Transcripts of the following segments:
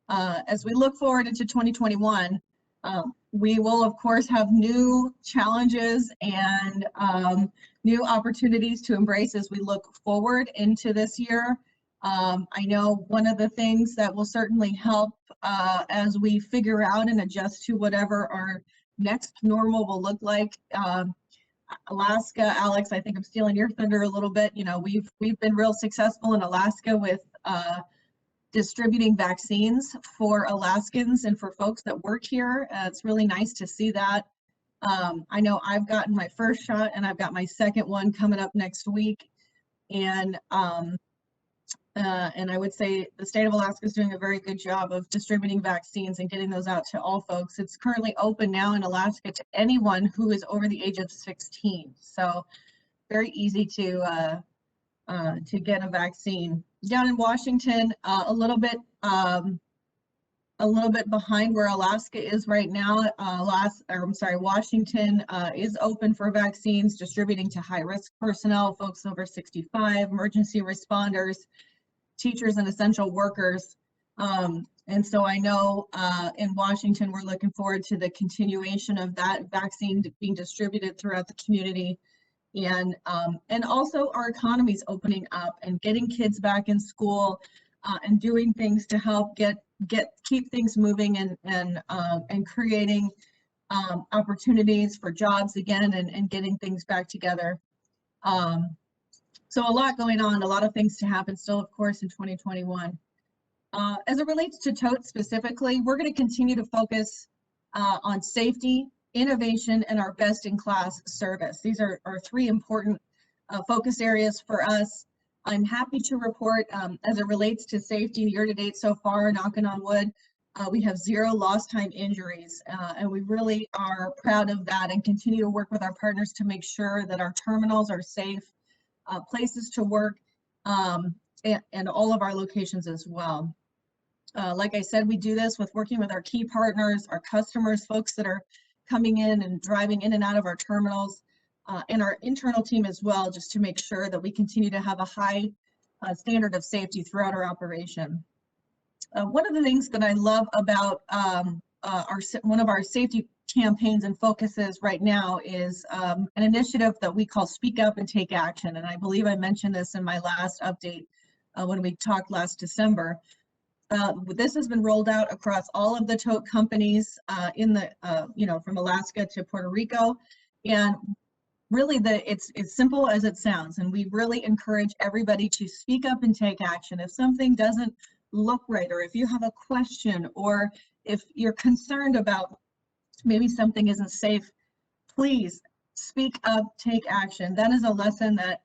As we look forward into 2021, we will, of course, have new challenges and new opportunities to embrace as we look forward into this year. I know one of the things that will certainly help as we figure out and adjust to whatever our next normal will look like. Alaska, Alex, I think I'm stealing your thunder a little bit. You know, we've been real successful in Alaska with distributing vaccines for Alaskans and for folks that work here. It's really nice to see that. I know I've gotten my first shot and I've got my second one coming up next week. And I would say the state of Alaska is doing a very good job of distributing vaccines and getting those out to all folks. It's currently open now in Alaska to anyone who is over the age of 16. So very easy to get a vaccine. Down in Washington, a little bit behind where Alaska is right now. Washington is open for vaccines, distributing to high-risk personnel, folks over 65, emergency responders, teachers, and essential workers. And so I know in Washington, we're looking forward to the continuation of that vaccine being distributed throughout the community. And also our economy's opening up and getting kids back in school and doing things to help keep things moving and creating opportunities for jobs again and getting things back together. So a lot going on, a lot of things to happen still, of course, in 2021. As it relates to TOTE specifically, we're going to continue to focus on safety, innovation, and our best-in-class service. These are three important focus areas for us. I'm happy to report, as it relates to safety year-to-date so far, knocking on wood, we have 0 lost time injuries, and we really are proud of that and continue to work with our partners to make sure that our terminals are safe places to work, and all of our locations as well. Like I said, we do this with working with our key partners, our customers, folks that are coming in and driving in and out of our terminals, and our internal team as well, just to make sure that we continue to have a high standard of safety throughout our operation. One of the things that I love about one of our safety campaigns and focuses right now is an initiative that we call Speak Up and Take Action. And I believe I mentioned this in my last update when we talked last December. This has been rolled out across all of the TOTE companies from Alaska to Puerto Rico. And really it's simple as it sounds. And we really encourage everybody to speak up and take action. If something doesn't look right, or if you have a question, or if you're concerned about maybe something isn't safe, please speak up, take action. That is a lesson that,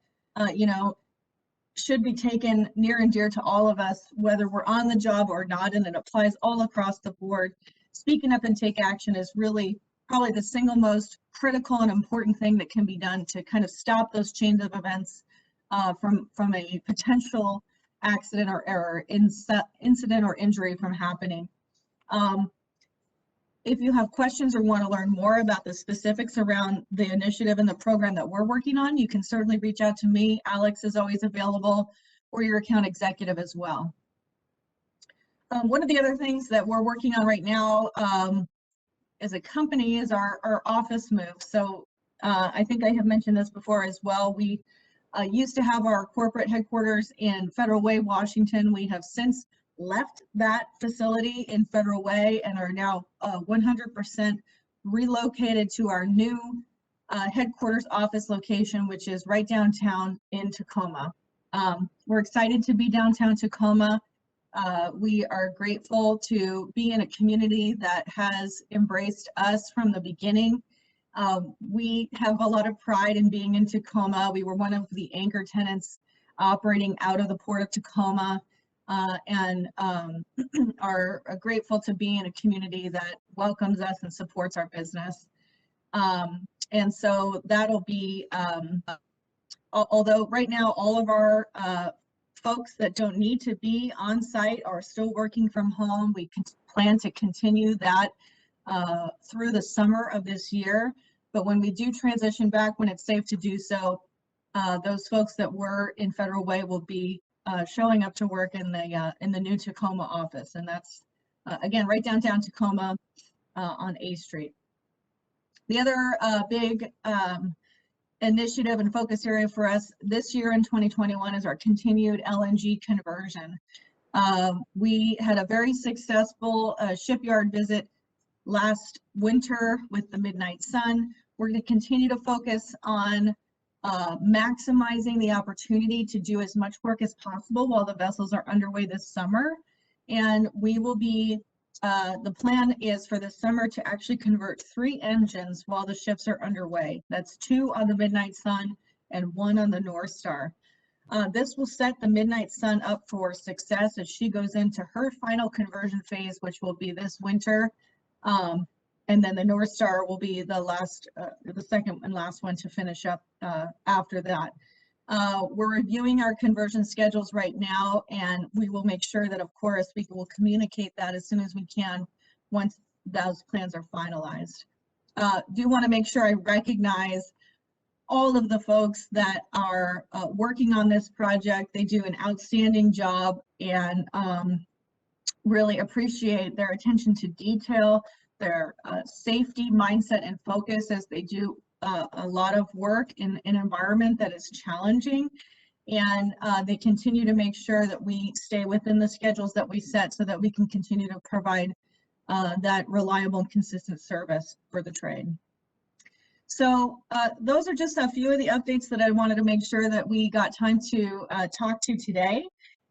should be taken near and dear to all of us, whether we're on the job or not, and it applies all across the board. Speaking up and take action is really probably the single most critical and important thing that can be done to kind of stop those chains of events from a potential accident or incident or injury from happening. If you have questions or want to learn more about the specifics around the initiative and the program that we're working on, you can certainly reach out to me. Alex is always available, or your account executive as well. One of the other things that we're working on right now as a company is our office move. So I think I have mentioned this before as well. We used to have our corporate headquarters in Federal Way, Washington. We have since left that facility in Federal Way and are now 100% relocated to our new headquarters office location, which is right downtown in Tacoma. We're excited to be downtown Tacoma. We are grateful to be in a community that has embraced us from the beginning. We have a lot of pride in being in Tacoma. We were one of the anchor tenants operating out of the Port of Tacoma. And are grateful to be in a community that welcomes us and supports our business. And so that'll be, although right now all of our folks that don't need to be on site are still working from home, we can plan to continue that through the summer of this year. But when we do transition back, when it's safe to do so, those folks that were in Federal Way will be showing up to work in the new Tacoma office, and that's again right downtown Tacoma on A Street. The other big initiative and focus area for us this year in 2021 is our continued LNG conversion. We had a very successful shipyard visit last winter with the Midnight Sun. We're going to continue to focus on maximizing the opportunity to do as much work as possible while the vessels are underway this summer. And we will be, the plan is for this summer to actually convert 3 engines while the ships are underway. That's 2 on the Midnight Sun and 1 on the North Star. This will set the Midnight Sun up for success as she goes into her final conversion phase, which will be this winter. And then the North Star will be the last, the second and last one to finish up after that. We're reviewing our conversion schedules right now, and we will make sure that, of course, we will communicate that as soon as we can once those plans are finalized. Do want to make sure I recognize all of the folks that are working on this project. They do an outstanding job, and really appreciate their attention to detail, their safety mindset and focus as they do a lot of work in an environment that is challenging. And they continue to make sure that we stay within the schedules that we set so that we can continue to provide that reliable and consistent service for the trade. So those are just a few of the updates that I wanted to make sure that we got time to talk to today.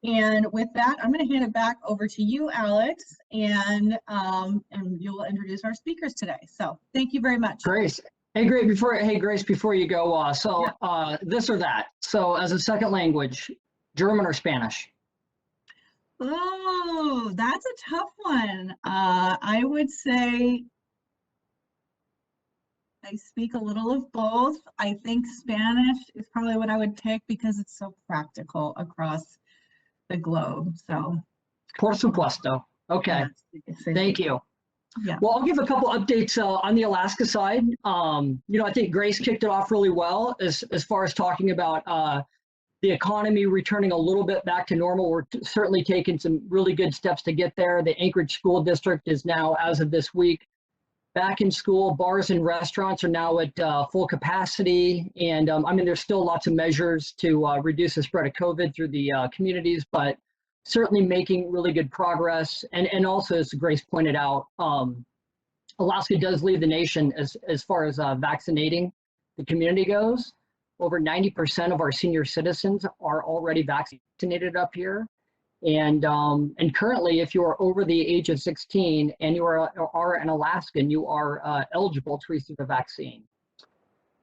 And with that, I'm going to hand it back over to you, Alex, and you'll introduce our speakers today. So thank you very much. Grace. Hey, Grace, before you go, this or that. So as a second language, German or Spanish? Oh, that's a tough one. I would say I speak a little of both. I think Spanish is probably what I would pick because it's so practical across the globe. So, por supuesto. Okay. Yes, thank you. Yeah. Well, I'll give a couple updates on the Alaska side. I think Grace kicked it off really well as far as talking about the economy returning a little bit back to normal. We're certainly taking some really good steps to get there. The Anchorage School District is now, as of this week, back in school. Bars and restaurants are now at full capacity. And there's still lots of measures to reduce the spread of COVID through the communities, but certainly making really good progress. And also, as Grace pointed out, Alaska does lead the nation as far as vaccinating the community goes. Over 90% of our senior citizens are already vaccinated up here. And currently, if you are over the age of 16 and you are an Alaskan, you are eligible to receive a vaccine.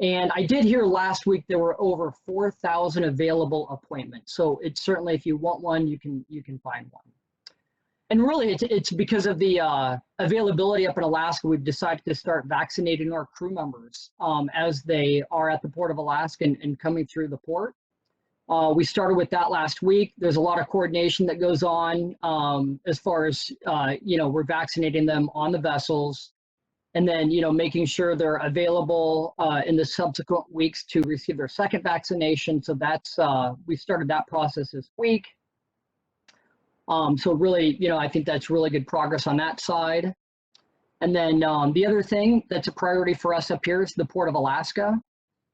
And I did hear last week there were over 4,000 available appointments. So it's certainly, if you want one, you can find one. And really, it's because of the availability up in Alaska, we've decided to start vaccinating our crew members as they are at the Port of Alaska and coming through the port. We started with that last week. There's a lot of coordination that goes on as far as, we're vaccinating them on the vessels and then, making sure they're available in the subsequent weeks to receive their second vaccination. So that's, we started that process this week. So really, I think that's really good progress on that side. And then the other thing that's a priority for us up here is the Port of Alaska.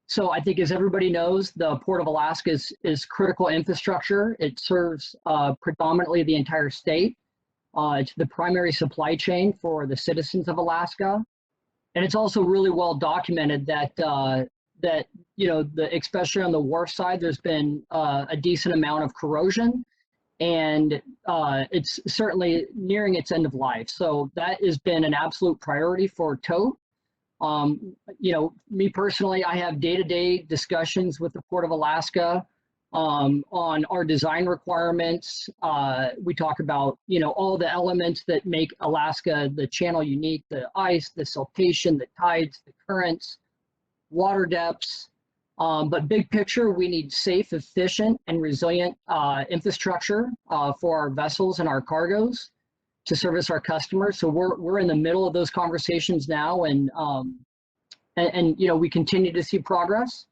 So I think, as everybody knows, the Port of Alaska is critical infrastructure. It serves predominantly the entire state. It's the primary supply chain for the citizens of Alaska. And it's also really well documented that, especially on the wharf side, there's been a decent amount of corrosion. And it's certainly nearing its end of life. So that has been an absolute priority for TOTE. Me personally, I have day-to-day discussions with the Port of Alaska on our design requirements. We talk about, all the elements that make Alaska, the channel, unique: the ice, the siltation, the tides, the currents, water depths. But big picture, we need safe, efficient, and resilient infrastructure for our vessels and our cargoes to service our customers. So we're in the middle of those conversations now, and we continue to see progress.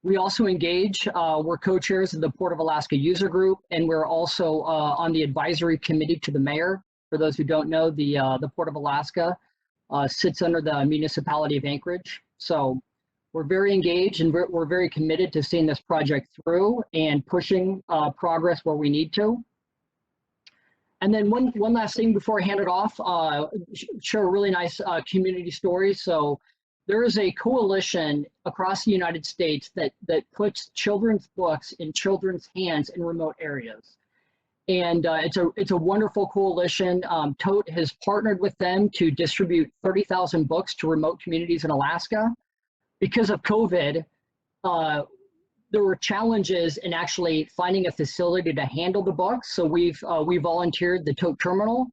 We also engage, we're co-chairs of the Port of Alaska User Group, and we're also on the advisory committee to the mayor. For those who don't know, the Port of Alaska sits under the municipality of Anchorage. So we're very engaged, and we're very committed to seeing this project through and pushing progress where we need to. And then one last thing before I hand it off, share a really nice community story. So there is a coalition across the United States that puts children's books in children's hands in remote areas. And it's a wonderful coalition. TOTE has partnered with them to distribute 30,000 books to remote communities in Alaska. Because of COVID, there were challenges in actually finding a facility to handle the books. So we volunteered the TOTE terminal,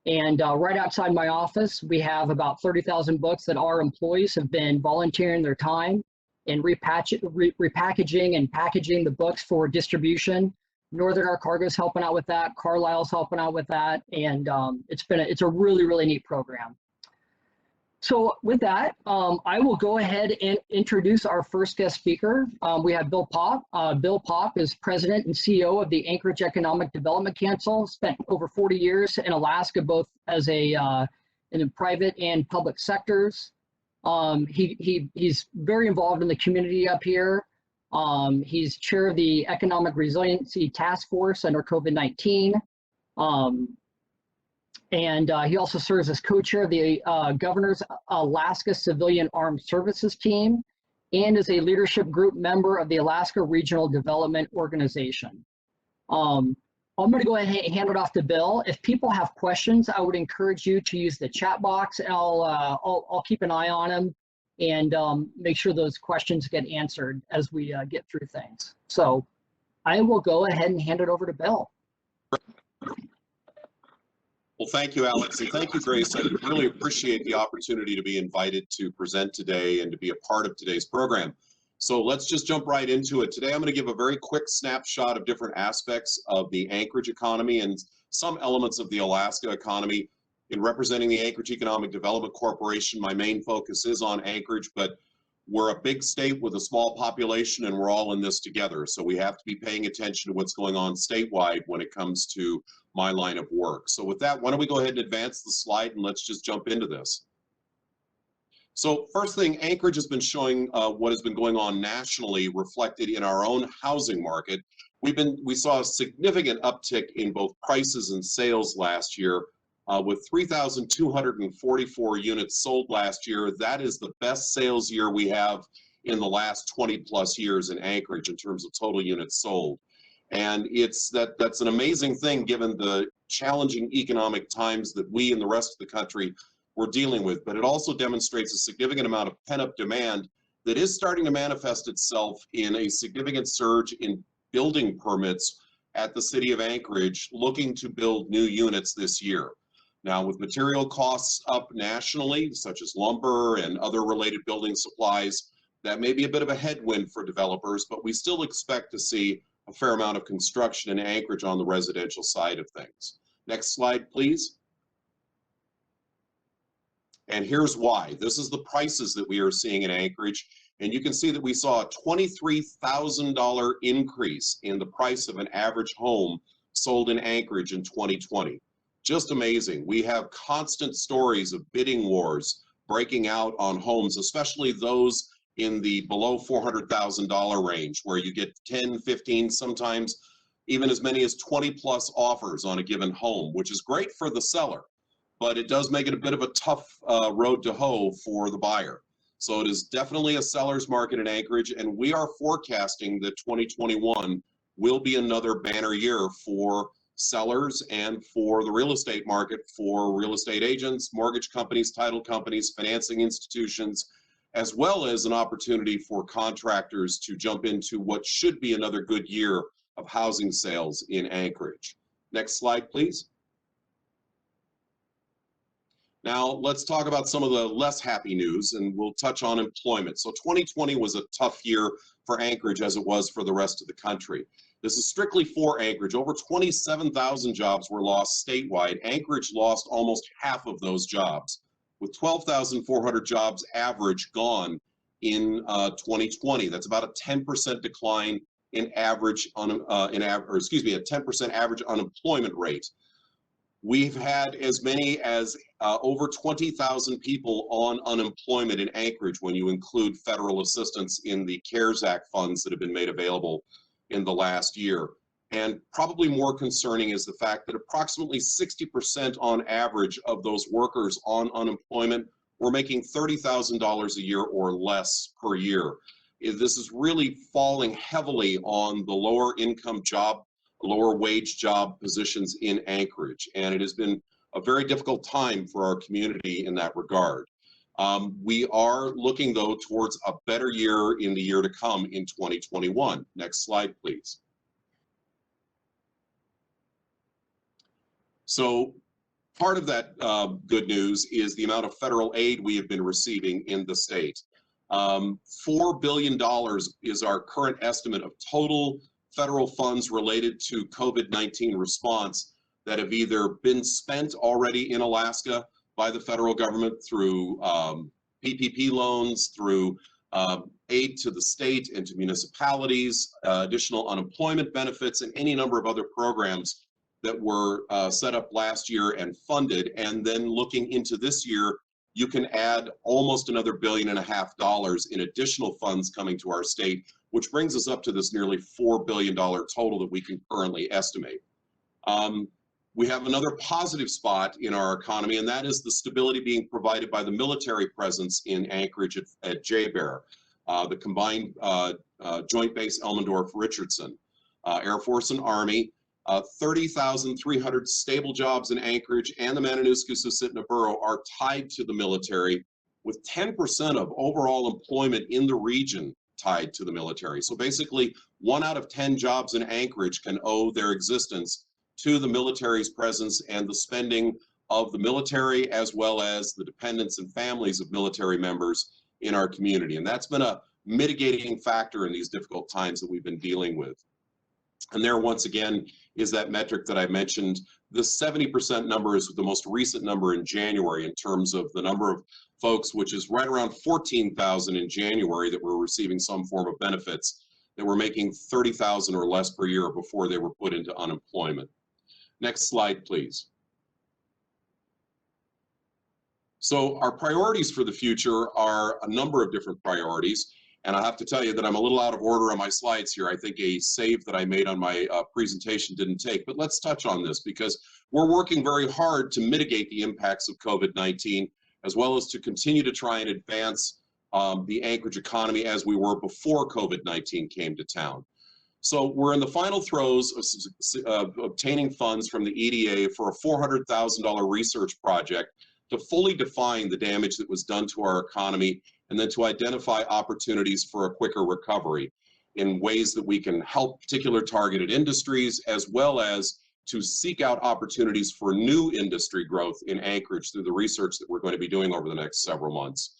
and right outside my office, we have about 30,000 books that our employees have been volunteering their time and repackaging and packaging the books for distribution. Northern Arc Cargo is helping out with that. Carlisle's helping out with that, and it's a really neat program. So with that, I will go ahead and introduce our first guest speaker. We have Bill Popp. Bill Popp is president and CEO of the Anchorage Economic Development Council. Spent over 40 years in Alaska, both as in the private and public sectors. He's very involved in the community up here. He's chair of the Economic Resiliency Task Force under COVID-19. And he also serves as co-chair of the Governor's Alaska Civilian Armed Services Team and is a leadership group member of the Alaska Regional Development Organization. I'm going to go ahead and hand it off to Bill. If people have questions, I would encourage you to use the chat box, and I'll keep an eye on them and make sure those questions get answered as we get through things. So I will go ahead and hand it over to Bill. Well, thank you, Alex, and thank you, Grace. I really appreciate the opportunity to be invited to present today and to be a part of today's program. So let's just jump right into it. Today, I'm going to give a very quick snapshot of different aspects of the Anchorage economy and some elements of the Alaska economy. In representing the Anchorage Economic Development Corporation, my main focus is on Anchorage, but we're a big state with a small population, and we're all in this together. So we have to be paying attention to what's going on statewide when it comes to my line of work. So with that, why don't we go ahead and advance the slide, and let's just jump into this. So first thing, Anchorage has been showing what has been going on nationally reflected in our own housing market. We saw a significant uptick in both prices and sales last year. With 3,244 units sold last year. That is the best sales year we have in the last 20 plus years in Anchorage in terms of total units sold. And that's an amazing thing given the challenging economic times that we and the rest of the country were dealing with. But it also demonstrates a significant amount of pent-up demand that is starting to manifest itself in a significant surge in building permits at the city of Anchorage looking to build new units this year. Now, with material costs up nationally, such as lumber and other related building supplies, that may be a bit of a headwind for developers, but we still expect to see a fair amount of construction in Anchorage on the residential side of things. Next slide, please. And here's why. This is the prices that we are seeing in Anchorage. And you can see that we saw a $23,000 increase in the price of an average home sold in Anchorage in 2020. Just amazing. We have constant stories of bidding wars breaking out on homes, especially those in the below $400,000 range, where you get 10, 15, sometimes even as many as 20 plus offers on a given home, which is great for the seller, but it does make it a bit of a tough road to hoe for the buyer. So it is definitely a seller's market in Anchorage, and we are forecasting that 2021 will be another banner year for sellers and for the real estate market, for real estate agents, mortgage companies, title companies, financing institutions, as well as an opportunity for contractors to jump into what should be another good year of housing sales in Anchorage. Next slide, please. Now, let's talk about some of the less happy news, and we'll touch on employment. So 2020 was a tough year for Anchorage, as it was for the rest of the country. This is strictly for Anchorage. Over 27,000 jobs were lost statewide. Anchorage lost almost half of those jobs, with 12,400 jobs average gone in 2020. That's about a 10% decline in average a 10% average unemployment rate. We've had as many as over 20,000 people on unemployment in Anchorage when you include federal assistance in the CARES Act funds that have been made available in the last year. And probably more concerning is the fact that approximately 60% on average of those workers on unemployment were making $30,000 a year or less per year. This is really falling heavily on the lower income job, lower wage job positions in Anchorage. And it has been a very difficult time for our community in that regard. We are looking, though, towards a better year in the year to come in 2021. Next slide, please. So part of that good news is the amount of federal aid we have been receiving in the state. $4 billion is our current estimate of total federal funds related to COVID-19 response that have either been spent already in Alaska by the federal government through PPP loans, through aid to the state and to municipalities, additional unemployment benefits, and any number of other programs that were set up last year and funded. And then looking into this year, you can add almost another $1.5 billion in additional funds coming to our state, which brings us up to this nearly $4 billion total that we can currently estimate. We have another positive spot in our economy, and that is the stability being provided by the military presence in Anchorage at J-Bear, the combined Joint Base Elmendorf-Richardson, Air Force and Army, 30,300 stable jobs in Anchorage and the Matanuska-Susitna Borough are tied to the military, with 10% of overall employment in the region tied to the military. So basically, 1 out of 10 jobs in Anchorage can owe their existence to the military's presence and the spending of the military, as well as the dependents and families of military members in our community. And that's been a mitigating factor in these difficult times that we've been dealing with. And there, once again, is that metric that I mentioned. The 70% number is the most recent number in January in terms of the number of folks, which is right around 14,000 in January that were receiving some form of benefits, that were making 30,000 or less per year before they were put into unemployment. Next slide, please. So our priorities for the future are a number of different priorities. And I have to tell you that I'm a little out of order on my slides here. I think a save that I made on my presentation didn't take, but let's touch on this because we're working very hard to mitigate the impacts of COVID-19, as well as to continue to try and advance the Anchorage economy as we were before COVID-19 came to town. So we're in the final throes of obtaining funds from the EDA for a $400,000 research project to fully define the damage that was done to our economy, and then to identify opportunities for a quicker recovery in ways that we can help particular targeted industries, as well as to seek out opportunities for new industry growth in Anchorage through the research that we're going to be doing over the next several months.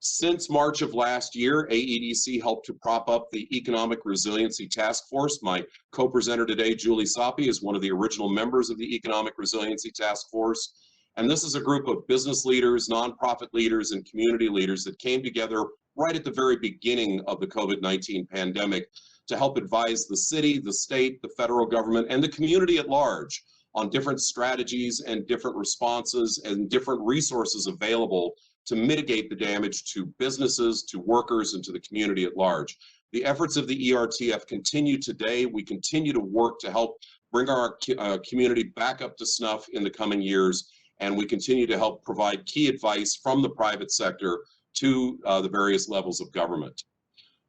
Since March of last year, AEDC helped to prop up the Economic Resiliency Task Force. My co-presenter today, Julie Saupe, is one of the original members of the Economic Resiliency Task Force. And this is a group of business leaders, nonprofit leaders, and community leaders that came together right at the very beginning of the COVID-19 pandemic to help advise the city, the state, the federal government, and the community at large on different strategies and different responses and different resources available to mitigate the damage to businesses, to workers, and to the community at large. The efforts of the ERTF continue today. We continue to work to help bring our community back up to snuff in the coming years. And we continue to help provide key advice from the private sector to the various levels of government.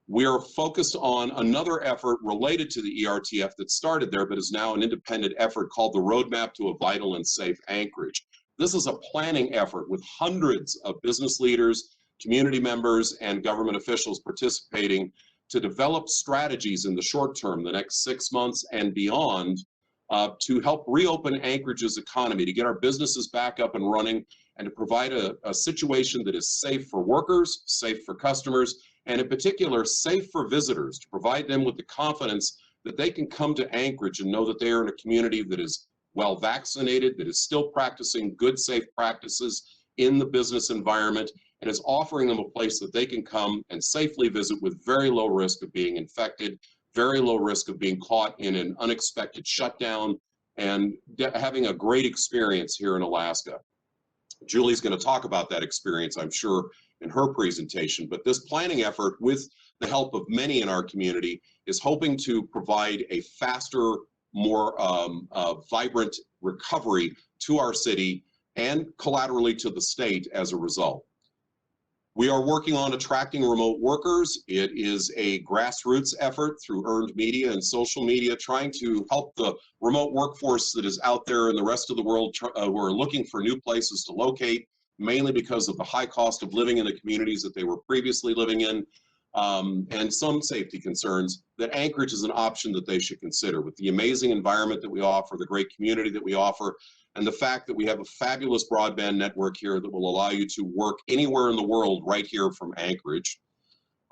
We are focused on another effort related to the ERTF that started there, but is now an independent effort called the Roadmap to a Vital and Safe Anchorage. This is a planning effort with hundreds of business leaders, community members, and government officials participating to develop strategies in the short term, the next 6 months and beyond, to help reopen Anchorage's economy, to get our businesses back up and running, and to provide a situation that is safe for workers, safe for customers, and in particular, safe for visitors, to provide them with the confidence that they can come to Anchorage and know that they are in a community that is well vaccinated, that is still practicing good, safe practices in the business environment, and is offering them a place that they can come and safely visit with very low risk of being infected, very low risk of being caught in an unexpected shutdown, and having a great experience here in Alaska. Julie's going to talk about that experience, I'm sure, in her presentation, but this planning effort, with the help of many in our community, is hoping to provide a faster, more vibrant recovery to our city and collaterally to the state as a result. We are working on attracting remote workers. It is a grassroots effort through earned media and social media, trying to help the remote workforce that is out there in the rest of the world who are looking for new places to locate, mainly because of the high cost of living in the communities that they were previously living in, and some safety concerns, that Anchorage is an option that they should consider. With the amazing environment that we offer, the great community that we offer, and the fact that we have a fabulous broadband network here that will allow you to work anywhere in the world right here from Anchorage.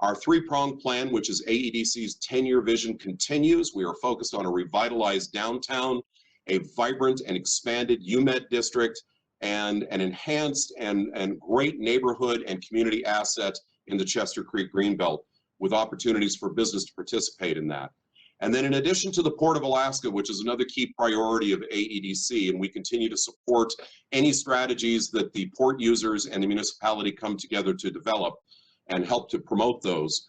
Our three-pronged plan, which is AEDC's 10-year vision, continues. We are focused on a revitalized downtown, a vibrant and expanded UMED district, and an enhanced and great neighborhood and community asset in the Chester Creek Greenbelt, with opportunities for business to participate in that. And then in addition to the Port of Alaska, which is another key priority of AEDC, and we continue to support any strategies that the port users and the municipality come together to develop and help to promote those,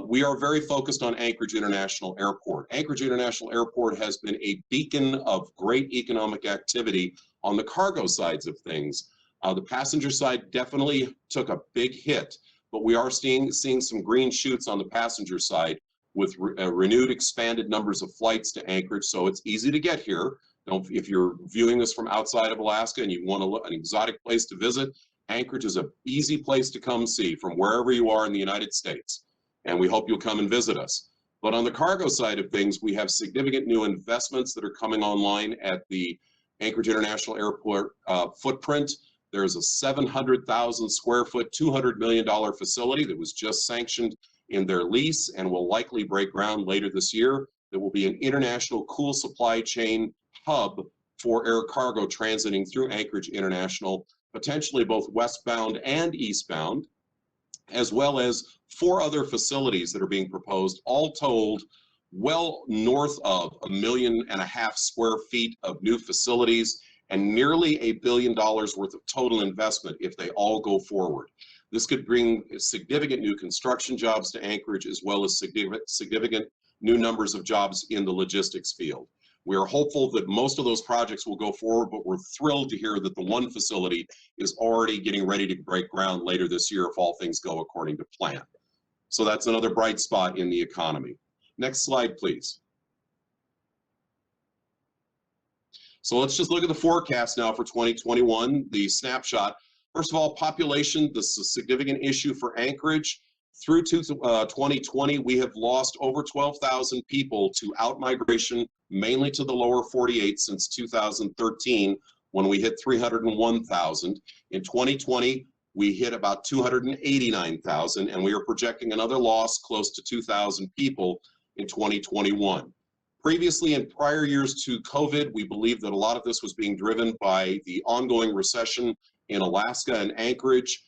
we are very focused on Anchorage International Airport. Anchorage International Airport has been a beacon of great economic activity on the cargo sides of things. The passenger side definitely took a big hit, but we are seeing some green shoots on the passenger side, with renewed expanded numbers of flights to Anchorage, so it's easy to get here. If you're viewing this from outside of Alaska and you want an exotic place to visit, Anchorage is an easy place to come see from wherever you are in the United States, and we hope you'll come and visit us. But on the cargo side of things, we have significant new investments that are coming online at the Anchorage International Airport footprint. There's a 700,000 square foot, $200 million facility that was just sanctioned in their lease and will likely break ground later this year. There will be an international cool supply chain hub for air cargo transiting through Anchorage International, potentially both westbound and eastbound, as well as 4 other facilities that are being proposed, all told well north of 1.5 million square feet of new facilities and nearly $1 billion worth of total investment if they all go forward. This could bring significant new construction jobs to Anchorage, as well as significant new numbers of jobs in the logistics field. We are hopeful that most of those projects will go forward, but we're thrilled to hear that the one facility is already getting ready to break ground later this year if all things go according to plan. So that's another bright spot in the economy. Next slide, please. So let's just look at the forecast now for 2021, the snapshot. First of all, population, this is a significant issue for Anchorage. Through 2020, we have lost over 12,000 people to outmigration, mainly to the lower 48 since 2013, when we hit 301,000. In 2020, we hit about 289,000, and we are projecting another loss close to 2,000 people in 2021. Previously, in prior years to COVID, we believe that a lot of this was being driven by the ongoing recession in Alaska and Anchorage,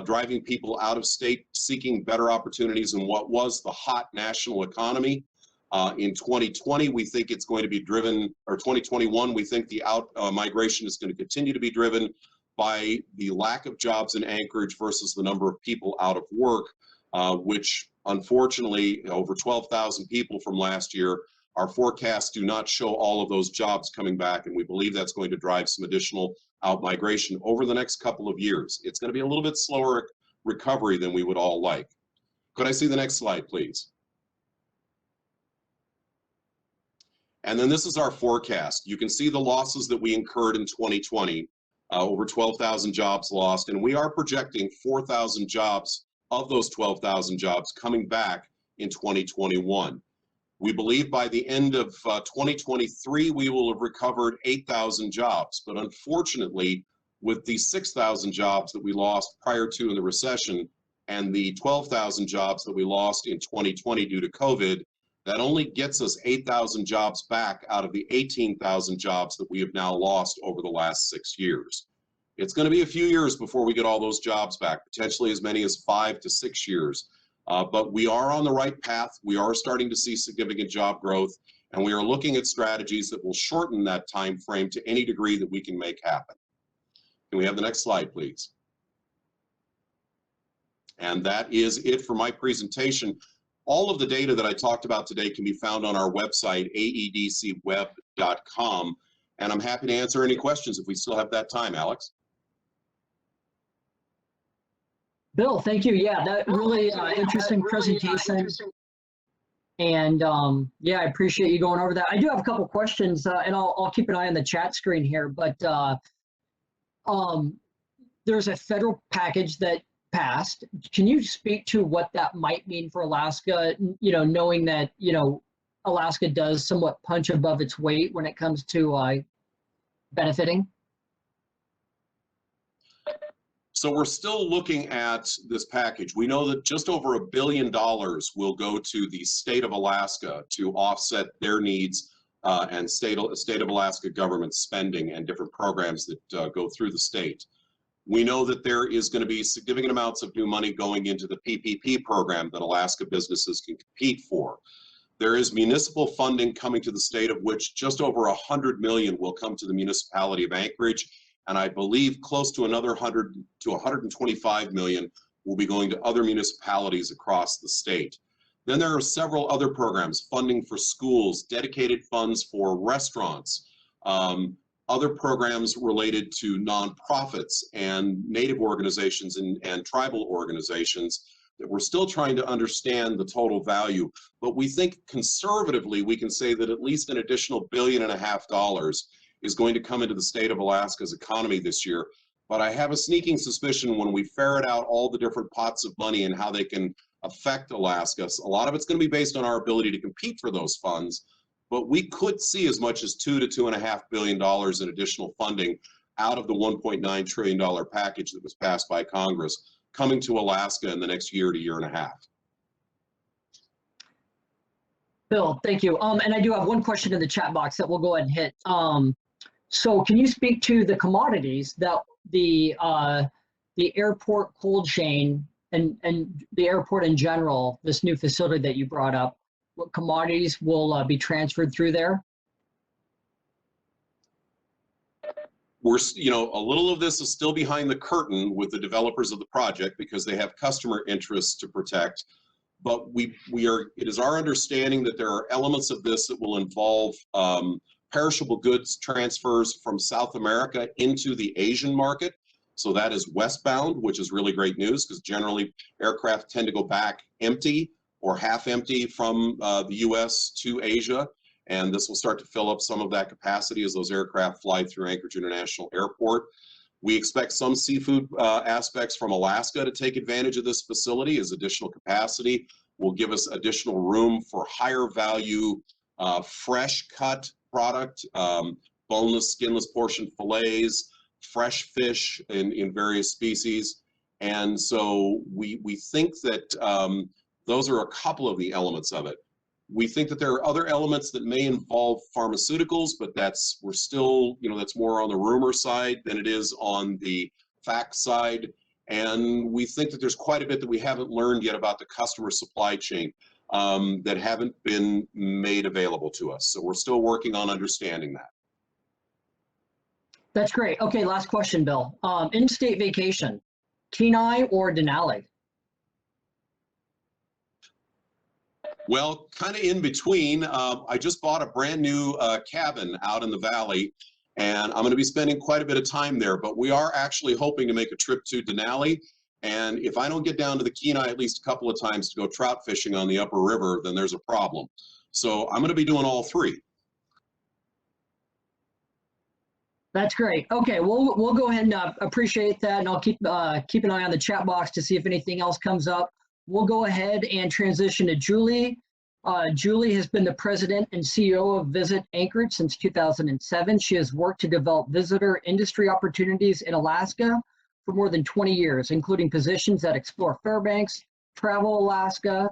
driving people out of state, seeking better opportunities in what was the hot national economy. In 2020, we think it's going to be driven, or 2021, we think the migration is going to continue to be driven by the lack of jobs in Anchorage versus the number of people out of work, which unfortunately, over 12,000 people from last year. Our forecasts do not show all of those jobs coming back, and we believe that's going to drive some additional outmigration over the next couple of years. It's going to be a little bit slower recovery than we would all like. Could I see the next slide, please? And then this is our forecast. You can see the losses that we incurred in 2020, over 12,000 jobs lost, and we are projecting 4,000 jobs of those 12,000 jobs coming back in 2021. We believe by the end of 2023, we will have recovered 8,000 jobs. But unfortunately, with the 6,000 jobs that we lost prior to in the recession and the 12,000 jobs that we lost in 2020 due to COVID, that only gets us 8,000 jobs back out of the 18,000 jobs that we have now lost over the last 6 years. It's going to be a few years before we get all those jobs back, potentially as many as 5 to 6 years. But we are on the right path. We are starting to see significant job growth, and we are looking at strategies that will shorten that time frame to any degree that we can make happen. Can we have the next slide, please? And that is it for my presentation. All of the data that I talked about today can be found on our website, aedcweb.com, and I'm happy to answer any questions if we still have that time, Alex. Bill, thank you. Yeah, that really interesting presentation. And yeah, I appreciate you going over that. I do have a couple questions, and I'll keep an eye on the chat screen here. But there's a federal package that passed. Can you speak to what that might mean for Alaska? You know, knowing that Alaska does somewhat punch above its weight when it comes to benefiting. So we're still looking at this package. We know that just over $1 billion will go to the state of Alaska to offset their needs and state of Alaska government spending and different programs that go through the state. We know that there is going to be significant amounts of new money going into the PPP program that Alaska businesses can compete for. There is municipal funding coming to the state, of which just over $100 million will come to the municipality of Anchorage. And I believe close to another 100 to 125 million will be going to other municipalities across the state. Then there are several other programs, funding for schools, dedicated funds for restaurants, other programs related to nonprofits and Native organizations and tribal organizations that we're still trying to understand the total value. But we think conservatively, we can say that at least an additional $1.5 billion is going to come into the state of Alaska's economy this year. But I have a sneaking suspicion when we ferret out all the different pots of money and how they can affect Alaska, a lot of it's going to be based on our ability to compete for those funds. But we could see as much as $2 to $2.5 billion in additional funding out of the $1.9 trillion package that was passed by Congress coming to Alaska in the next year to year and a half. Bill, thank you. And I do have one question in the chat box that we'll go ahead and hit. So can you speak to the commodities that the airport cold chain and the airport in general, this new facility that you brought up, what commodities will be transferred through there? We're, a little of this is still behind the curtain with the developers of the project because they have customer interests to protect. But it is our understanding that there are elements of this that will involve perishable goods transfers from South America into the Asian market. So that is westbound, which is really great news because generally aircraft tend to go back empty or half empty from the US to Asia. And this will start to fill up some of that capacity as those aircraft fly through Anchorage International Airport. We expect some seafood aspects from Alaska to take advantage of this facility as additional capacity will give us additional room for higher value, fresh cut product, boneless, skinless portion fillets, fresh fish in various species. And so we think that those are a couple of the elements of it. We think that there are other elements that may involve pharmaceuticals, but we're still, that's more on the rumor side than it is on the fact side. And we think that there's quite a bit that we haven't learned yet about the customer supply chain that haven't been made available to us. So we're still working on understanding that. That's great. Okay, last question, Bill. In-state vacation, Kenai or Denali? Well, kind of in between. I just bought a brand new cabin out in the valley, and I'm going to be spending quite a bit of time there. But we are actually hoping to make a trip to Denali. And if I don't get down to the Kenai at least a couple of times to go trout fishing on the upper river, then there's a problem. So I'm going to be doing all three. That's great. Okay, we'll go ahead and appreciate that, and I'll keep an eye on the chat box to see if anything else comes up. We'll go ahead and transition to Julie. Julie has been the president and CEO of Visit Anchorage since 2007. She has worked to develop visitor industry opportunities in Alaska for more than 20 years, including positions at Explore Fairbanks, Travel Alaska,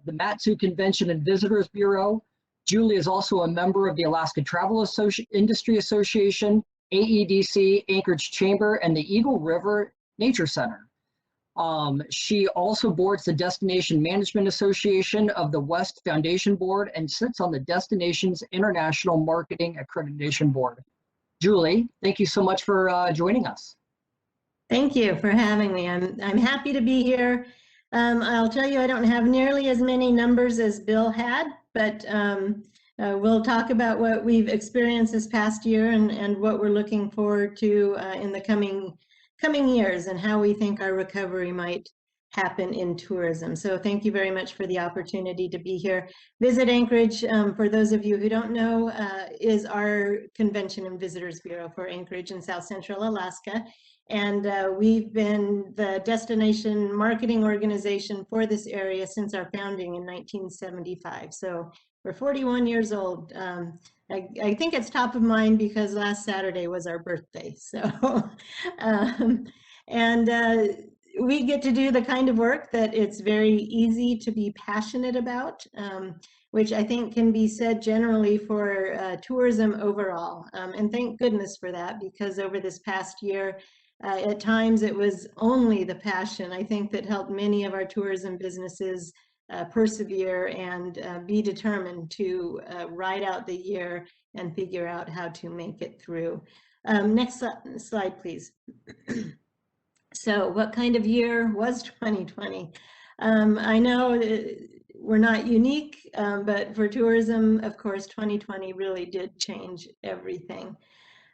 the Matsu Convention and Visitors Bureau. Julie is also a member of the Alaska Travel Industry Association AEDC Anchorage Chamber, and the Eagle River Nature Center. She also boards the Destination Management Association of the West Foundation Board and sits on the Destinations International Marketing Accreditation Board. Julie, thank you so much for joining us. Thank you for having me. I'm happy to be here. I'll tell you, I don't have nearly as many numbers as Bill had, but we'll talk about what we've experienced this past year and what we're looking forward to in the coming years and how we think our recovery might happen in tourism. So thank you very much for the opportunity to be here. Visit Anchorage, for those of you who don't know, is our convention and visitors bureau for Anchorage and South Central Alaska. And we've been the destination marketing organization for this area since our founding in 1975. So we're 41 years old. I think it's top of mind because last Saturday was our birthday. So, we get to do the kind of work that it's very easy to be passionate about, which I think can be said generally for tourism overall. And thank goodness for that, because over this past year, at times it was only the passion, I think, that helped many of our tourism businesses persevere and be determined to ride out the year and figure out how to make it through. Next slide, please. So what kind of year was 2020? I know we're not unique, but for tourism, of course, 2020 really did change everything.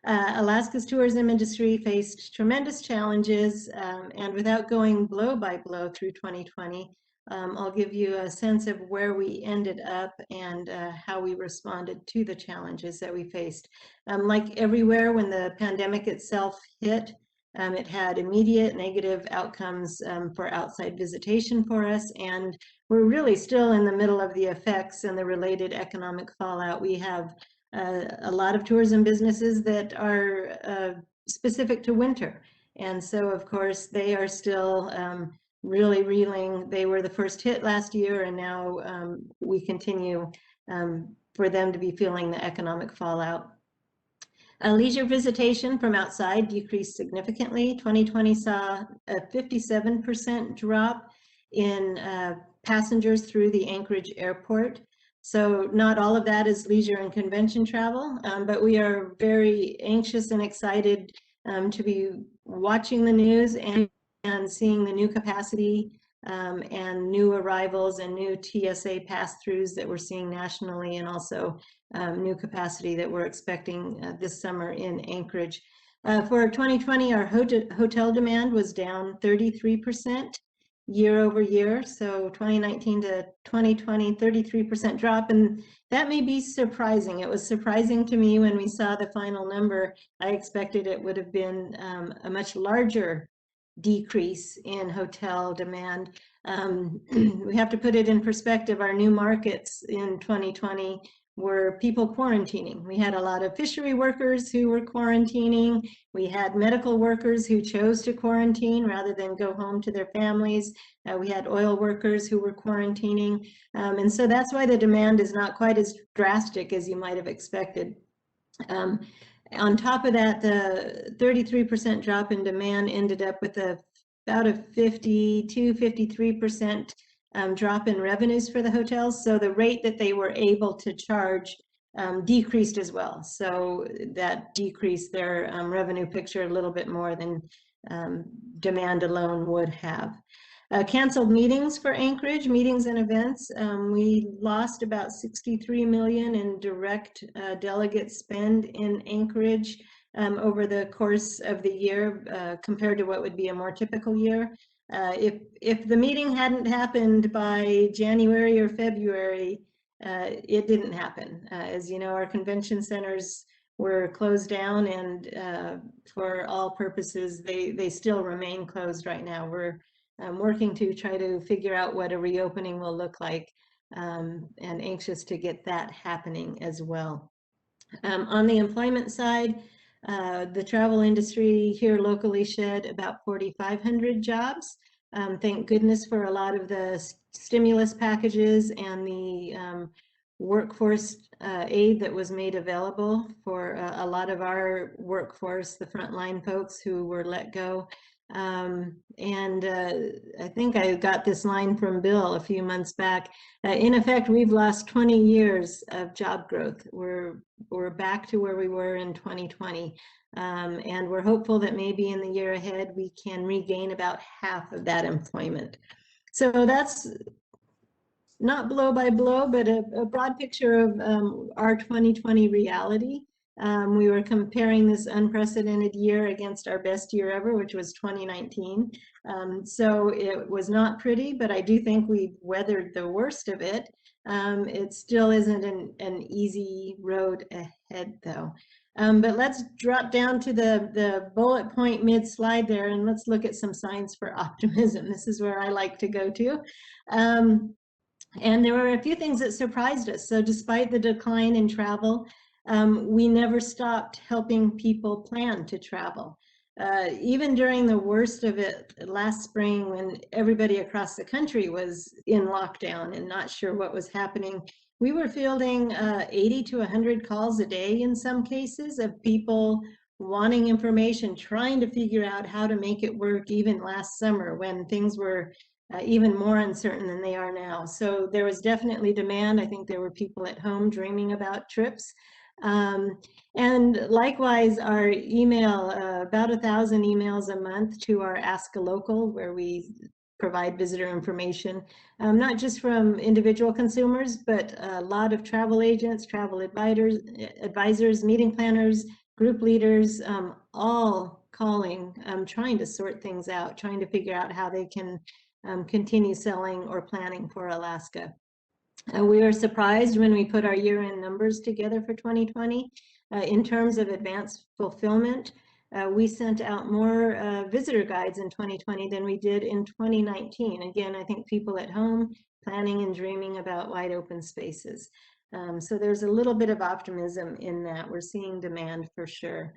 Alaska's tourism industry faced tremendous challenges, and without going blow by blow through 2020, I'll give you a sense of where we ended up and how we responded to the challenges that we faced. Like everywhere, when the pandemic itself hit, it had immediate negative outcomes for outside visitation for us, and we're really still in the middle of the effects and the related economic fallout. We have a lot of tourism businesses that are specific to winter, and so of course they are still really reeling. They were the first hit last year, and now we continue for them to be feeling the economic fallout. Leisure visitation from outside decreased significantly. 2020 saw a 57% drop in passengers through the Anchorage airport. So not all of that is leisure and convention travel, but we are very anxious and excited to be watching the news and seeing the new capacity and new arrivals and new TSA pass-throughs that we're seeing nationally, and also new capacity that we're expecting this summer in Anchorage. For 2020, our hotel demand was down 33% year over year. So 2019 to 2020, 33% drop. And that may be surprising. It was surprising to me when we saw the final number. I expected it would have been a much larger decrease in hotel demand. We have to put it in perspective. Our new markets in 2020 were people quarantining. We had a lot of fishery workers who were quarantining. We had medical workers who chose to quarantine rather than go home to their families. We had oil workers who were quarantining. And so that's why the demand is not quite as drastic as you might have expected. On top of that, the 33% drop in demand ended up with about a 52-53% drop in revenues for the hotels. So the rate that they were able to charge decreased as well. So that decreased their revenue picture a little bit more than demand alone would have. Canceled meetings for Anchorage, meetings and events. We lost about $63 million in direct delegate spend in Anchorage over the course of the year compared to what would be a more typical year. If the meeting hadn't happened by January or February, it didn't happen. As you know, our convention centers were closed down, and for all purposes, they still remain closed right now. We're working to try to figure out what a reopening will look like, and anxious to get that happening as well. On the employment side, the travel industry here locally shed about 4,500 jobs. Thank goodness for a lot of the stimulus packages and the workforce aid that was made available for a lot of our workforce, the frontline folks who were let go. I think I got this line from Bill a few months back. In effect, we've lost 20 years of job growth. We're back to where we were in 2020. And we're hopeful that maybe in the year ahead, we can regain about half of that employment. So that's not blow by blow, but a broad picture of our 2020 reality. We were comparing this unprecedented year against our best year ever, which was 2019. So it was not pretty, but I do think we've weathered the worst of it. It still isn't an easy road ahead, though. But let's drop down to the bullet point mid-slide there, and let's look at some signs for optimism. This is where I like to go to. And there were a few things that surprised us. So despite the decline in travel, we never stopped helping people plan to travel. Even during the worst of it last spring, when everybody across the country was in lockdown and not sure what was happening, we were fielding 80 to 100 calls a day in some cases of people wanting information, trying to figure out how to make it work even last summer when things were even more uncertain than they are now. So there was definitely demand. I think there were people at home dreaming about trips. And likewise, our email, about 1,000 emails a month to our Ask a Local, where we provide visitor information, not just from individual consumers, but a lot of travel agents, travel advisors, meeting planners, group leaders, all calling, trying to sort things out, trying to figure out how they can continue selling or planning for Alaska. We were surprised when we put our year-end numbers together for 2020. In terms of advanced fulfillment, we sent out more visitor guides in 2020 than we did in 2019. Again, I think people at home planning and dreaming about wide open spaces. So there's a little bit of optimism in that. We're seeing demand for sure.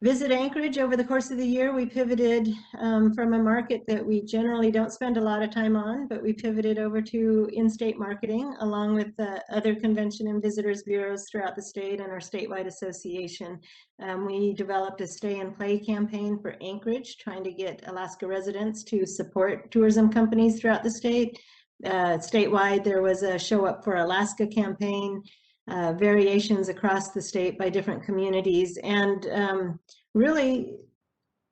Visit Anchorage, over the course of the year, we pivoted from a market that we generally don't spend a lot of time on, but we pivoted over to in-state marketing along with other convention and visitors bureaus throughout the state and our statewide association. We developed a stay and play campaign for Anchorage, trying to get Alaska residents to support tourism companies throughout the state. Statewide, there was a Show Up for Alaska campaign, variations across the state by different communities. And really,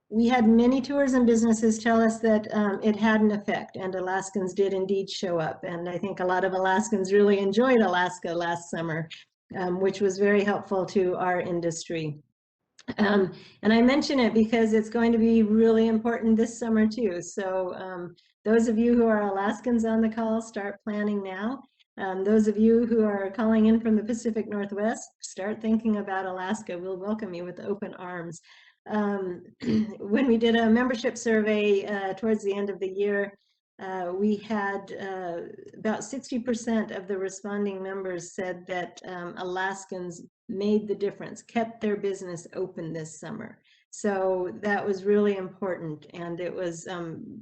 we had many tourism businesses tell us that it had an effect, and Alaskans did indeed show up. And I think a lot of Alaskans really enjoyed Alaska last summer, which was very helpful to our industry. And I mention it because it's going to be really important this summer too. So those of you who are Alaskans on the call, start planning now. Those of you who are calling in from the Pacific Northwest, start thinking about Alaska. We'll welcome you with open arms. When we did a membership survey towards the end of the year, we had about 60% of the responding members said that Alaskans made the difference, kept their business open this summer. So that was really important, and it was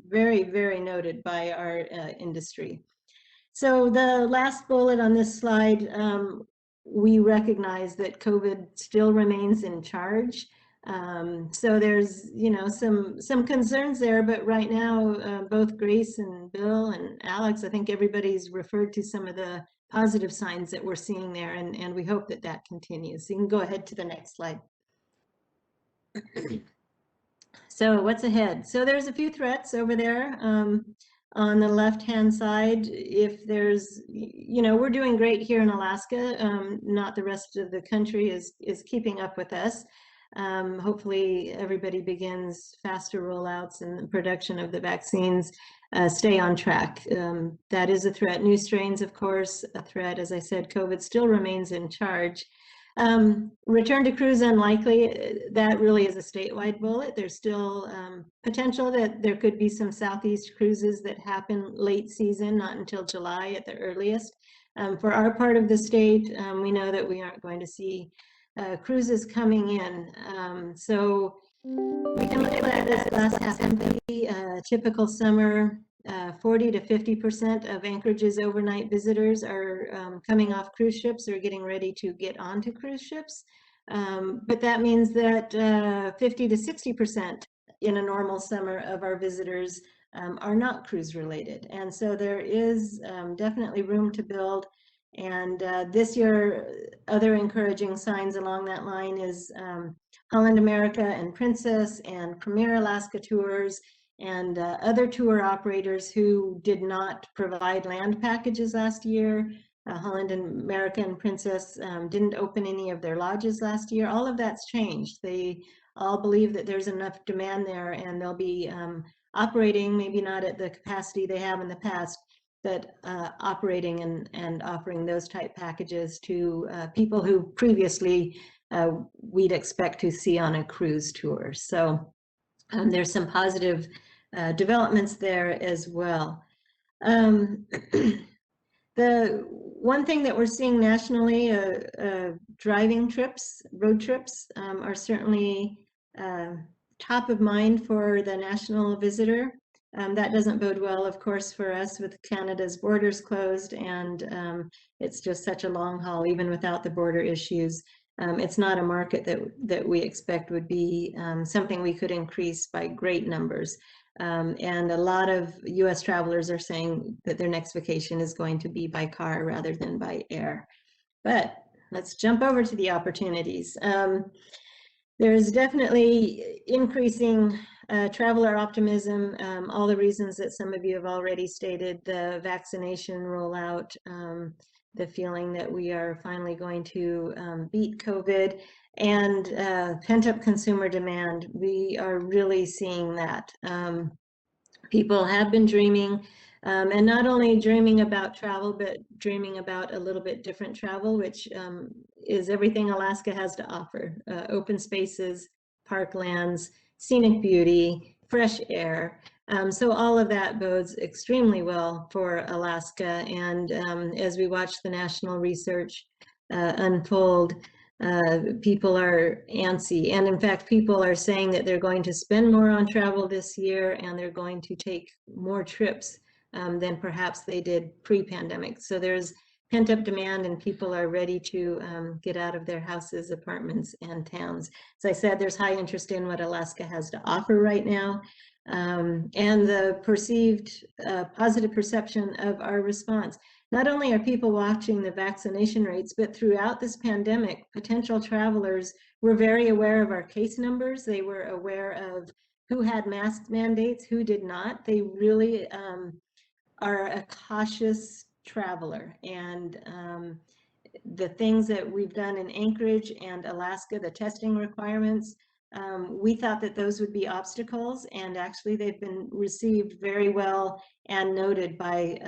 very, very noted by our industry. So the last bullet on this slide, we recognize that COVID still remains in charge. So there's, some concerns there, but right now, both Grace and Bill and Alex, I think everybody's referred to some of the positive signs that we're seeing there, and we hope that that continues. So you can go ahead to the next slide. So what's ahead? So there's a few threats over there. On the left-hand side, if there's, we're doing great here in Alaska, not the rest of the country is keeping up with us. Hopefully everybody begins faster rollouts and the production of the vaccines stay on track. That is a threat. New strains, of course, a threat. As I said, COVID still remains in charge. Return to cruise unlikely. That really is a statewide bullet. There's still potential that there could be some southeast cruises that happen late season, not until July at the earliest. For our part of the state, we know that we aren't going to see cruises coming in. So we can look at this last half of the typical summer. 40 to 50% of Anchorage's overnight visitors are coming off cruise ships or getting ready to get onto cruise ships. But that means that 50 to 60% in a normal summer of our visitors are not cruise related. And so there is definitely room to build. And this year, other encouraging signs along that line is Holland America and Princess and Premier Alaska Tours and other tour operators who did not provide land packages last year. Holland and America and Princess didn't open any of their lodges last year. All of that's changed. They all believe that there's enough demand there, and they'll be operating, maybe not at the capacity they have in the past, but operating and offering those type packages to people who previously we'd expect to see on a cruise tour. So there's some positive developments there as well. The one thing that we're seeing nationally, driving trips, road trips, are certainly top of mind for the national visitor. That doesn't bode well, of course, for us with Canada's borders closed, and it's just such a long haul, even without the border issues. It's not a market that we expect would be something we could increase by great numbers. And a lot of US travelers are saying that their next vacation is going to be by car rather than by air. But let's jump over to the opportunities. There's definitely increasing traveler optimism, all the reasons that some of you have already stated, the vaccination rollout, the feeling that we are finally going to beat COVID, and pent-up consumer demand. We are really seeing that. People have been dreaming, and not only dreaming about travel, but dreaming about a little bit different travel, which is everything Alaska has to offer. Open spaces, parklands, scenic beauty, fresh air. So all of that bodes extremely well for Alaska. And as we watch the national research unfold, people are antsy. And in fact, people are saying that they're going to spend more on travel this year, and they're going to take more trips than perhaps they did pre-pandemic. So there's pent-up demand, and people are ready to get out of their houses, apartments, and towns. As I said, there's high interest in what Alaska has to offer right now. And the perceived positive perception of our response. Not only are people watching the vaccination rates, but throughout this pandemic, potential travelers were very aware of our case numbers. They were aware of who had mask mandates, who did not. They really are a cautious traveler. And the things that we've done in Anchorage and Alaska, the testing requirements, we thought that those would be obstacles, and actually they've been received very well and noted by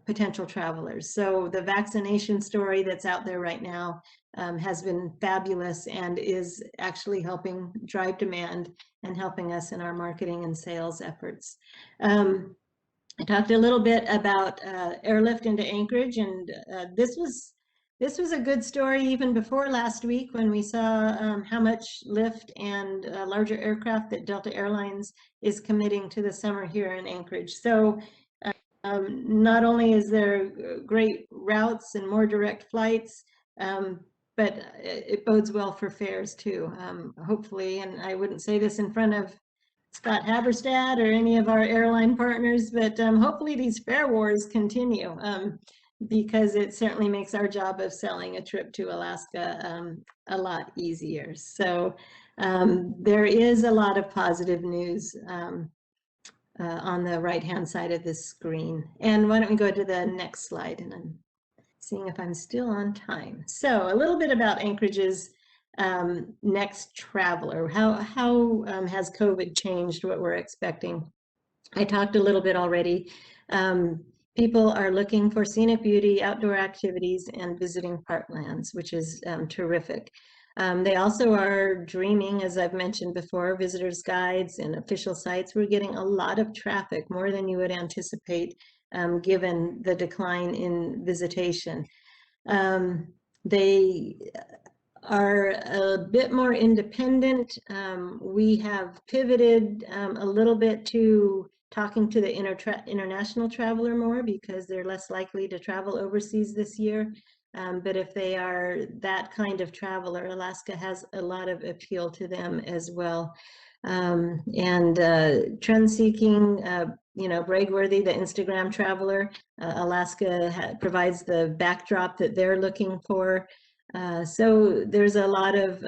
potential travelers. So the vaccination story that's out there right now has been fabulous and is actually helping drive demand and helping us in our marketing and sales efforts. I talked a little bit about airlift into Anchorage, and this was a good story even before last week when we saw how much lift and larger aircraft that Delta Airlines is committing to the summer here in Anchorage. So not only is there great routes and more direct flights, but it bodes well for fares too, hopefully. And I wouldn't say this in front of Scott Haberstad or any of our airline partners, but hopefully these fare wars continue. Because it certainly makes our job of selling a trip to Alaska a lot easier. So there is a lot of positive news on the right-hand side of the screen. And why don't we go to the next slide, and I'm seeing if I'm still on time. So a little bit about Anchorage's next traveler. How has COVID changed what we're expecting? I talked a little bit already. People are looking for scenic beauty, outdoor activities, and visiting parklands, which is terrific. They also are dreaming, as I've mentioned before, visitors' guides and official sites. We're getting a lot of traffic, more than you would anticipate, given the decline in visitation. They are a bit more independent. We have pivoted a little bit to talking to the international traveler more because they're less likely to travel overseas this year. But if they are that kind of traveler, Alaska has a lot of appeal to them as well. And trend seeking, you know, Braidworthy, the Instagram traveler, Alaska provides the backdrop that they're looking for. So there's a lot of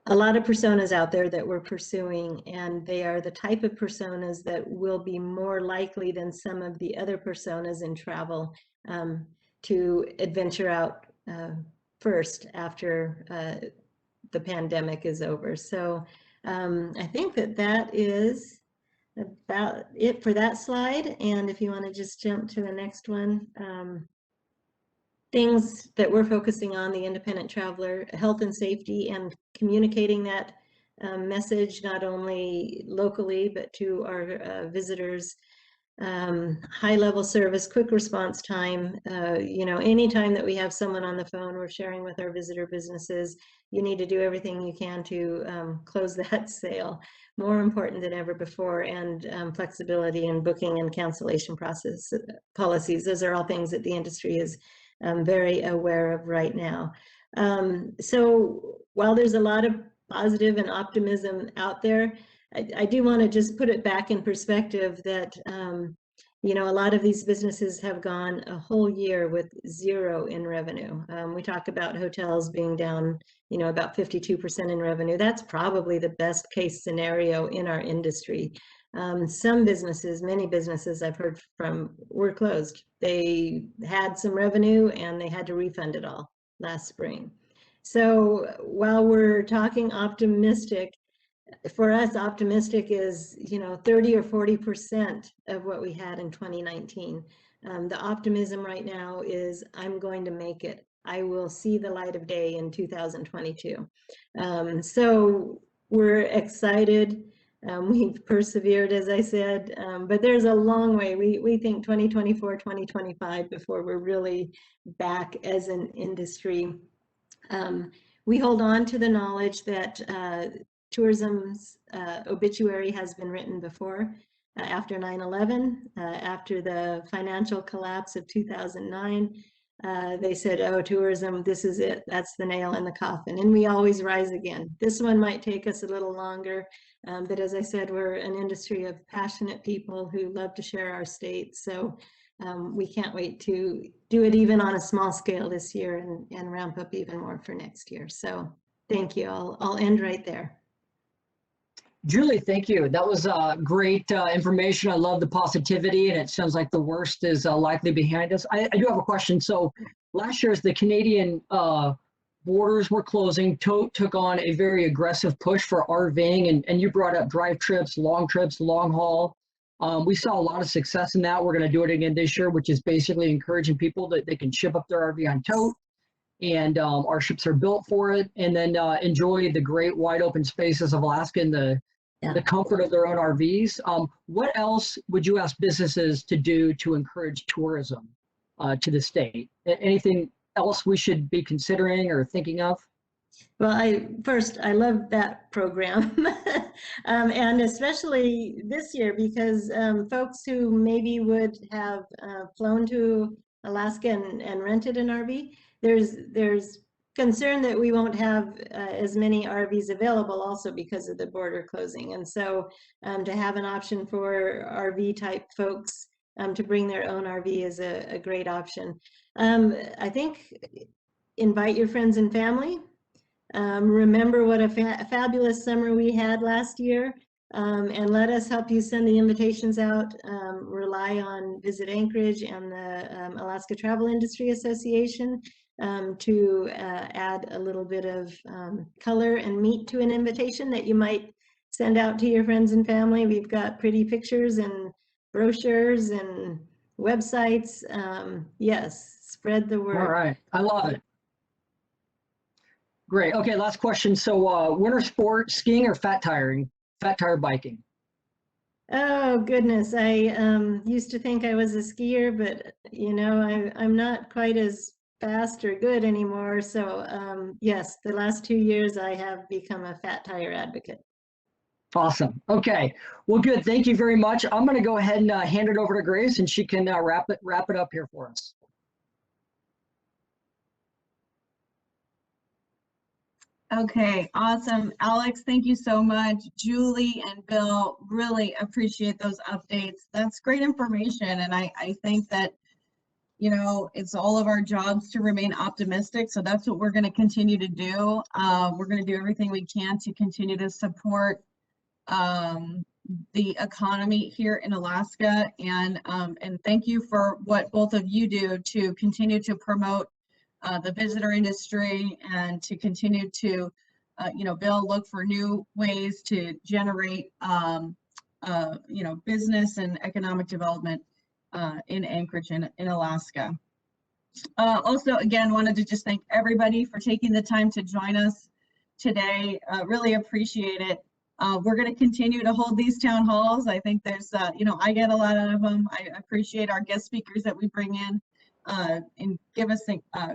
personas out there that we're pursuing, and they are the type of personas that will be more likely than some of the other personas in travel to adventure out first after the pandemic is over. So I think that is about it for that slide. And if you want to just jump to the next one. Things that we're focusing on, the independent traveler, health and safety, and communicating that message not only locally but to our visitors. High level service, quick response time. You know, anytime that we have someone on the phone, we're sharing with our visitor businesses, you need to do everything you can to close that sale. More important than ever before, and flexibility in booking and cancellation process policies. Those are all things that the industry is very aware of right now. So while there's a lot of positive and optimism out there, I do want to just put it back in perspective that, you know, a lot of these businesses have gone a whole year with zero in revenue. We talk about hotels being down, you know, about 52% in revenue. That's probably the best case scenario in our industry. Some businesses, many businesses I've heard from, were closed. They had some revenue and they had to refund it all last spring. So while we're talking optimistic, for us, optimistic is, you know, 30 or 40% of what we had in 2019. The optimism right now is, I'm going to make it. I will see the light of day in 2022. So we're excited. We've persevered, as I said, but there's a long way. We think 2024, 2025 before we're really back as an industry. We hold on to the knowledge that tourism's obituary has been written before. After 9/11, after the financial collapse of 2009, they said, oh, tourism, this is it. That's the nail in the coffin. And we always rise again. This one might take us a little longer. But as I said, we're an industry of passionate people who love to share our state. So we can't wait to do it even on a small scale this year and ramp up even more for next year. So thank you. I'll end right there. Julie, thank you. That was great information. I love the positivity, and it sounds like the worst is likely behind us. I do have a question. So last year, as the Canadian borders were closing, TOTE took on a very aggressive push for RVing, and you brought up drive trips, long haul. We saw a lot of success in that. We're going to do it again this year, which is basically encouraging people that they can ship up their RV on TOTE, and our ships are built for it, and then enjoy the great wide open spaces of Alaska and the comfort of their own RVs. What else would you ask businesses to do to encourage tourism to the state? Anything else we should be considering or thinking of? Well, I love that program, and especially this year because folks who maybe would have flown to Alaska and rented an RV, there's concern that we won't have as many RVs available also because of the border closing. And so to have an option for RV type folks to bring their own RV is a great option. I think invite your friends and family. Remember what a fabulous summer we had last year, and let us help you send the invitations out. Rely on Visit Anchorage and the Alaska Travel Industry Association to add a little bit of color and meat to an invitation that you might send out to your friends and family. We've got pretty pictures and brochures and websites. Yes, spread the word. All right, I love it. Great. Okay, last question. So winter sport, skiing or fat tire biking? Oh goodness, I used to think I was a skier, but you know, I'm not quite as fast or good anymore. So yes, the last 2 years I have become a fat tire advocate. Awesome. Okay. Well, good. Thank you very much. I'm going to go ahead and hand it over to Grace, and she can wrap it up here for us. Okay, awesome. Alex, thank you so much. Julie and Bill, really appreciate those updates. That's great information. And I think that, you know, it's all of our jobs to remain optimistic. So that's what we're going to continue to do. We're going to do everything we can to continue to support the economy here in Alaska. And thank you for what both of you do to continue to promote the visitor industry and to continue to, you know, Bill, look for new ways to generate, you know, business and economic development in Anchorage and in Alaska. Also, again, wanted to just thank everybody for taking the time to join us today. Really appreciate it. We're going to continue to hold these town halls. I think there's, you know, I get a lot out of them. I appreciate our guest speakers that we bring in and give us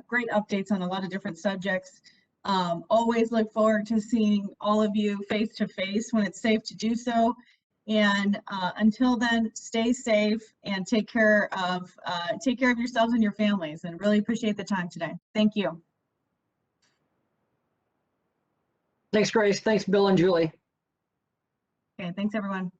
great updates on a lot of different subjects. Always look forward to seeing all of you face to face when it's safe to do so. And until then, stay safe and take care of yourselves and your families. And really appreciate the time today. Thank you. Thanks, Grace. Thanks, Bill and Julie. Okay, thanks everyone.